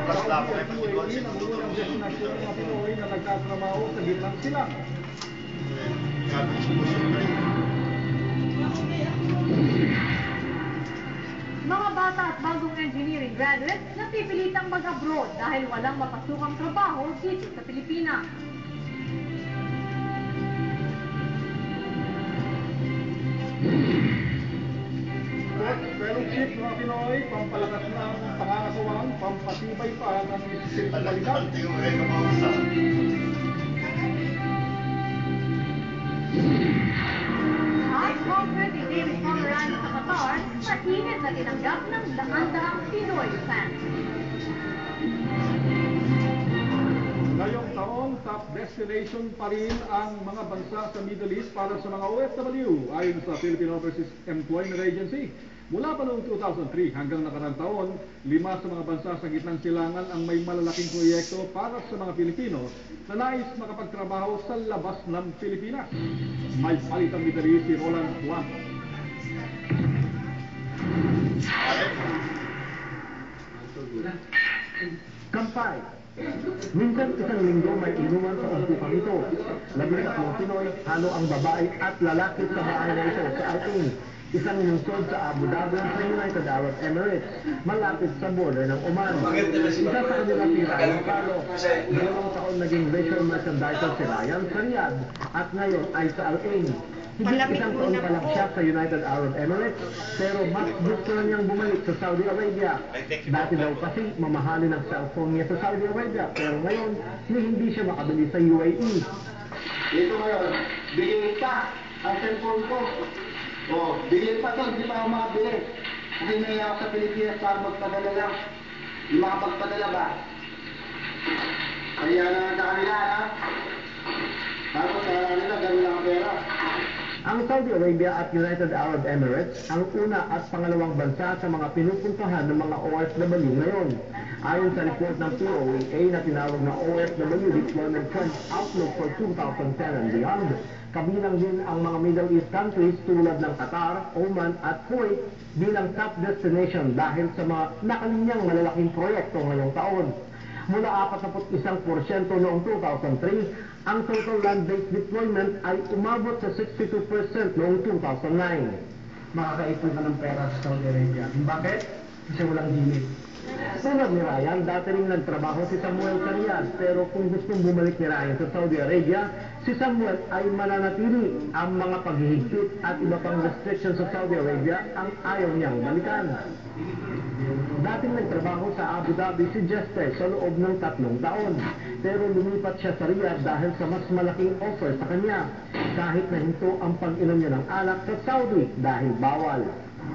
UAE nangungunang destinasyon ng mga Pinoy na nagtatrabaho sa gitnang silang. Mga bata at bagong engineering graduates na pipilitang mag-abroad dahil walang mapasukang trabaho dito sa Pilipinas. Fellowship ng mga Pinoy, pampalakas ng pangangatawan, pampatibay pa ng espiritualidad. At corporate ni David Pomeran sa Qatar, mainit na tinanggap ng daan-daang Pinoy fans. Ngayong taon, top destination pa rin ang mga bansa sa Middle East para sa mga OFW ayon sa Philippine Overseas Employment Agency. Mula pa noong 2003 hanggang nakarang taon, 5 sa mga bansa sa gitnang silangan ang may malalaking proyekto para sa mga Pilipino na nais makapagtrabaho sa labas ng Pilipinas. May palitang bitari si Roland Juan. Kampay. Minsan isang linggo may inuman sa umpukan ito. 13 Pinoy, halo ang babae at lalaki sa bahay na ito sa Alpine. Isang lungsod sa Abu Dhabi sa United Arab Emirates, malapit sa border ng Oman. Isa sa kanila si Ryan Carlo. 2 taon naging visual merchandiser si Ryan sa Riyadh at ngayon ay sa Al-Ain. Higit 1 taon pa lang siya sa United Arab Emirates, pero mas gusto na niyang bumalik sa Saudi Arabia. Dati daw kasi mamahalin ang cellphone niya sa Saudi Arabia, pero ngayon hindi siya makabili sa UAE. Dito ngayon, bigay pa ang cellphone ko. Oh, bigay pa to, hindi pa ako makabili. Kasi may ako sa Pilipinas para magpadala lang. Hindi makapagpadala ba? Kaya na sa kanila, ha? Tapos sa kanila, gano'n lang ang pera. Ang Saudi Arabia at United Arab Emirates ang una at pangalawang bansa sa mga pinupuntahan ng mga OFW ngayon. Ayon sa report ng POAA na tinawag na OFW Deployment Trend Outlook for 2010 and beyond, kabilang din ang mga Middle East countries tulad ng Qatar, Oman at Kuwait bilang top destination dahil sa mga nakalinyang malalaking proyekto ngayong taon. Mula 41% noong 2003, ang total land-based deployment ay umabot sa 62% noong 2009. Makakaipon ka ng pera sa Saudi Arabia. Bakit? Kasi walang limit. Sunod ni Ryan, dati rin nagtrabaho si Samuel sa Riyadh, pero kung gustong bumalik ni Ryan sa Saudi Arabia, si Samuel ay mananatili. Ang mga paghihigpit at iba pang restrictions sa Saudi Arabia ang ayaw niyang balikan. Dating nagtrabaho sa Abu Dhabi si Jester sa loob ng 3 taon, pero lumipat siya sa Riyadh dahil sa mas malaking offer sa kanya, kahit na hinto ang pag-inom niya ng alak sa Saudi dahil bawal.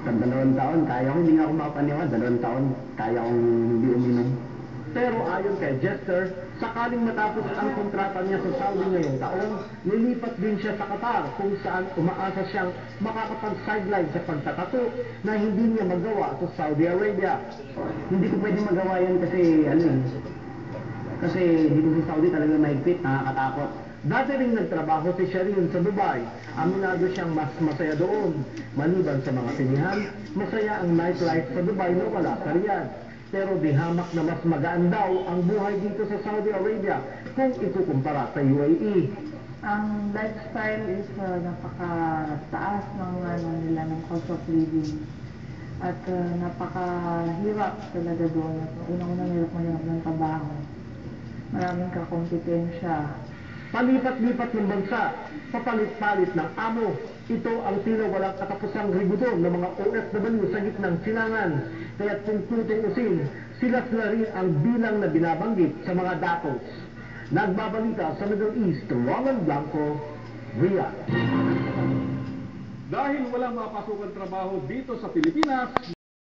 Sa 2 taon, kaya ko hindi ako makapaniwala. 2 taon, kaya kong hindi uminom. Pero ayon kay Jester, sakaling matapos ang kontrata niya sa Saudi ngayong taon, lilipat din siya sa Qatar kung saan umaasa siyang makakapag-sideline sa pagtatato na hindi niya magawa sa Saudi Arabia. Hindi ko pwede magawa yan kasi, kasi dito sa Saudi talaga mahigpit, nakakatakot. Dati rin nagtrabaho si Sherin sa Dubai. Aminado siyang mas masaya doon. Maliban sa mga sinihan, masaya ang nightlife sa Dubai na wala sa Riyadh. Pero di hamak na mas magaan daw ang buhay dito sa Saudi Arabia kung ikukumpara sa UAE. Ang lifestyle is napakataas ng nila ng cost of living. At napakahirap talaga doon. Unang-unang hirap ng trabaho. Maraming kakompetensya. Palipat-lipat ng bansa, papalit-palit ng amo. Ito ang tila walang katapusang rigudon ng mga OFW sa gitnang silangan. Kaya't kung tutuusin, sila rin ang bilang na binabanggit sa mga datos. Nagbabalita sa Middle East, Roland Blanco, Riyadh. Dahil walang mapasukan trabaho dito sa Pilipinas,